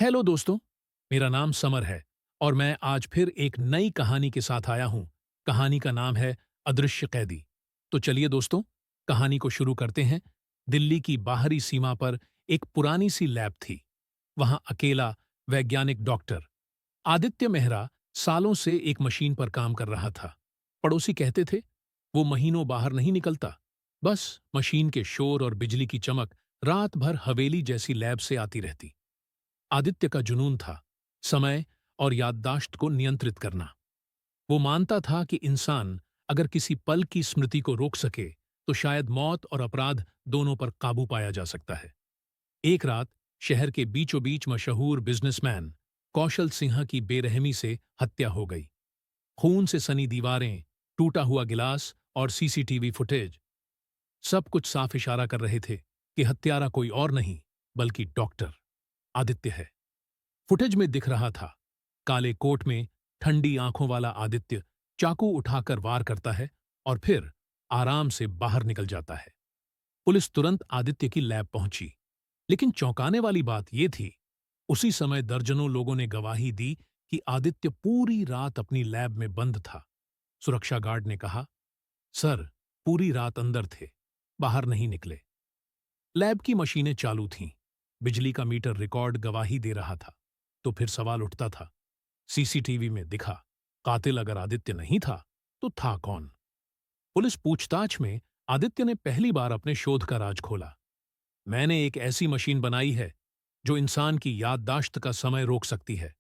Hello दोस्तों, मेरा नाम समर है और मैं आज फिर एक नई कहानी के साथ आया हूं। कहानी का नाम है अदृश्य कैदी। तो चलिए दोस्तों, कहानी को शुरू करते हैं। दिल्ली की बाहरी सीमा पर एक पुरानी सी लैब थी। वहां अकेला वैज्ञानिक डॉक्टर आदित्य मेहरा सालों से एक मशीन पर काम कर रहा था। पड़ोसी कहते थे वो महीनों बाहर नहीं निकलता। बस मशीन के शोर और बिजली की चमक रात भर हवेली जैसी लैब से आती रहती। आदित्य का जुनून था समय और याददाश्त को नियंत्रित करना। वो मानता था कि इंसान अगर किसी पल की स्मृति को रोक सके तो शायद मौत और अपराध दोनों पर काबू पाया जा सकता है। एक रात शहर के बीचों बीच मशहूर बिजनेसमैन कौशल सिन्हा की बेरहमी से हत्या हो गई। खून से सनी दीवारें, टूटा हुआ गिलास और सीसीटीवी फुटेज सब कुछ साफ इशारा कर रहे थे कि हत्यारा कोई और नहीं बल्कि डॉक्टर आदित्य है। फुटेज में दिख रहा था काले कोट में ठंडी आंखों वाला आदित्य चाकू उठाकर वार करता है और फिर आराम से बाहर निकल जाता है। पुलिस तुरंत आदित्य की लैब पहुंची, लेकिन चौंकाने वाली बात यह थी उसी समय दर्जनों लोगों ने गवाही दी कि आदित्य पूरी रात अपनी लैब में बंद था। सुरक्षा गार्ड ने कहा, सर, पूरी रात अंदर थे, बाहर नहीं निकले। लैब की मशीनें चालू थीं, बिजली का मीटर रिकॉर्ड गवाही दे रहा था। तो फिर सवाल उठता था, सीसीटीवी में दिखा कातिल अगर आदित्य नहीं था तो था कौन? पुलिस पूछताछ में आदित्य ने पहली बार अपने शोध का राज खोला। मैंने एक ऐसी मशीन बनाई है जो इंसान की याददाश्त का समय रोक सकती है।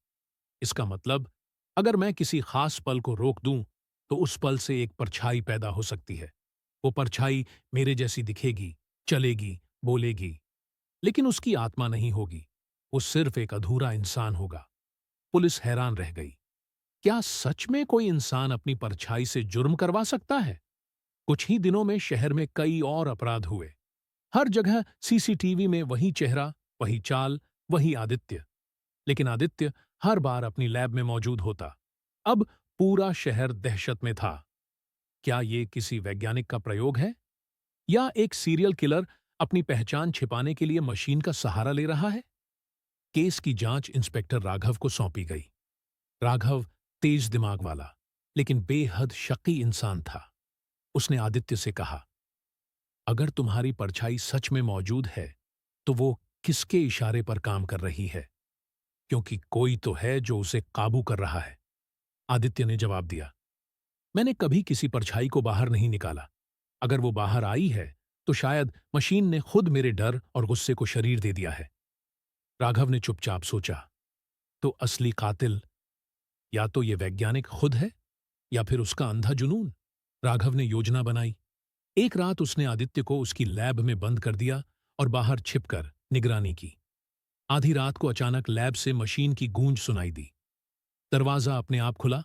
इसका मतलब अगर मैं किसी खास पल को रोक दूं तो उस पल से एक परछाई पैदा हो सकती है। वो परछाई मेरे जैसी दिखेगी, चलेगी, बोलेगी, लेकिन उसकी आत्मा नहीं होगी। वो सिर्फ एक अधूरा इंसान होगा। पुलिस हैरान रह गई। क्या सच में कोई इंसान अपनी परछाई से जुर्म करवा सकता है? कुछ ही दिनों में शहर में कई और अपराध हुए। हर जगह सीसीटीवी में वही चेहरा, वही चाल, वही आदित्य। लेकिन आदित्य हर बार अपनी लैब में मौजूद होता। अब पूरा शहर दहशत में था। क्या ये किसी वैज्ञानिक का प्रयोग है या एक सीरियल किलर अपनी पहचान छिपाने के लिए मशीन का सहारा ले रहा है? केस की जांच इंस्पेक्टर राघव को सौंपी गई। राघव तेज दिमाग वाला लेकिन बेहद शकी इंसान था। उसने आदित्य से कहा, अगर तुम्हारी परछाई सच में मौजूद है तो वो किसके इशारे पर काम कर रही है? क्योंकि कोई तो है जो उसे काबू कर रहा है। आदित्य ने जवाब दिया, मैंने कभी किसी परछाई को बाहर नहीं निकाला। अगर वो बाहर आई है तो शायद मशीन ने खुद मेरे डर और गुस्से को शरीर दे दिया है। राघव ने चुपचाप सोचा, तो असली कातिल या तो ये वैज्ञानिक खुद है या फिर उसका अंधा जुनून। राघव ने योजना बनाई। एक रात उसने आदित्य को उसकी लैब में बंद कर दिया और बाहर छिपकर निगरानी की। आधी रात को अचानक लैब से मशीन की गूंज सुनाई दी। दरवाजा अपने आप खुला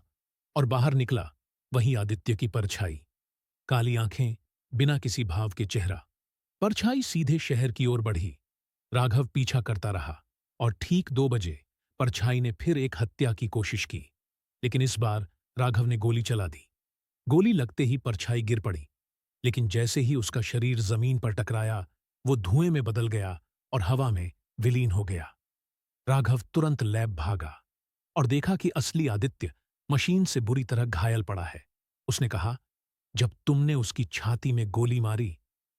और बाहर निकला वही आदित्य की परछाई। काली आंखें, बिना किसी भाव के चेहरा। परछाई सीधे शहर की ओर बढ़ी। राघव पीछा करता रहा और ठीक 2 बजे परछाई ने फिर एक हत्या की कोशिश की। लेकिन इस बार राघव ने गोली चला दी। गोली लगते ही परछाई गिर पड़ी, लेकिन जैसे ही उसका शरीर जमीन पर टकराया वो धुएं में बदल गया और हवा में विलीन हो गया। राघव तुरंत लैब भागा और देखा कि असली आदित्य मशीन से बुरी तरह घायल पड़ा है। उसने कहा, जब तुमने उसकी छाती में गोली मारी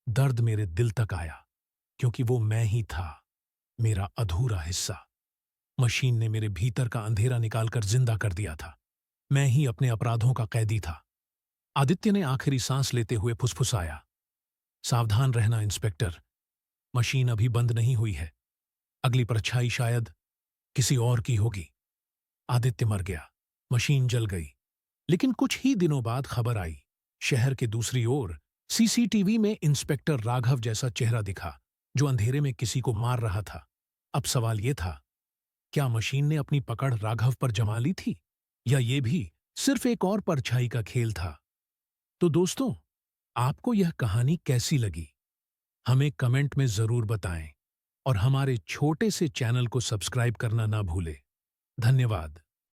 दर्द मेरे दिल तक आया, क्योंकि वो मैं ही था, मेरा अधूरा हिस्सा। मशीन ने मेरे भीतर का अंधेरा निकालकर जिंदा कर दिया था। मैं ही अपने अपराधों का कैदी था। आदित्य ने आखिरी सांस लेते हुए फुसफुसाया, सावधान रहना इंस्पेक्टर, मशीन अभी बंद नहीं हुई है। अगली परछाई शायद किसी और की होगी। आदित्य मर गया, मशीन जल गई। लेकिन कुछ ही दिनों बाद खबर आई, शहर के दूसरी ओर सीसीटीवी में इंस्पेक्टर राघव जैसा चेहरा दिखा जो अंधेरे में किसी को मार रहा था। अब सवाल यह था, क्या मशीन ने अपनी पकड़ राघव पर जमा ली थी या ये भी सिर्फ एक और परछाई का खेल था? तो दोस्तों, आपको यह कहानी कैसी लगी हमें कमेंट में जरूर बताएं और हमारे छोटे से चैनल को सब्सक्राइब करना ना भूलें। धन्यवाद।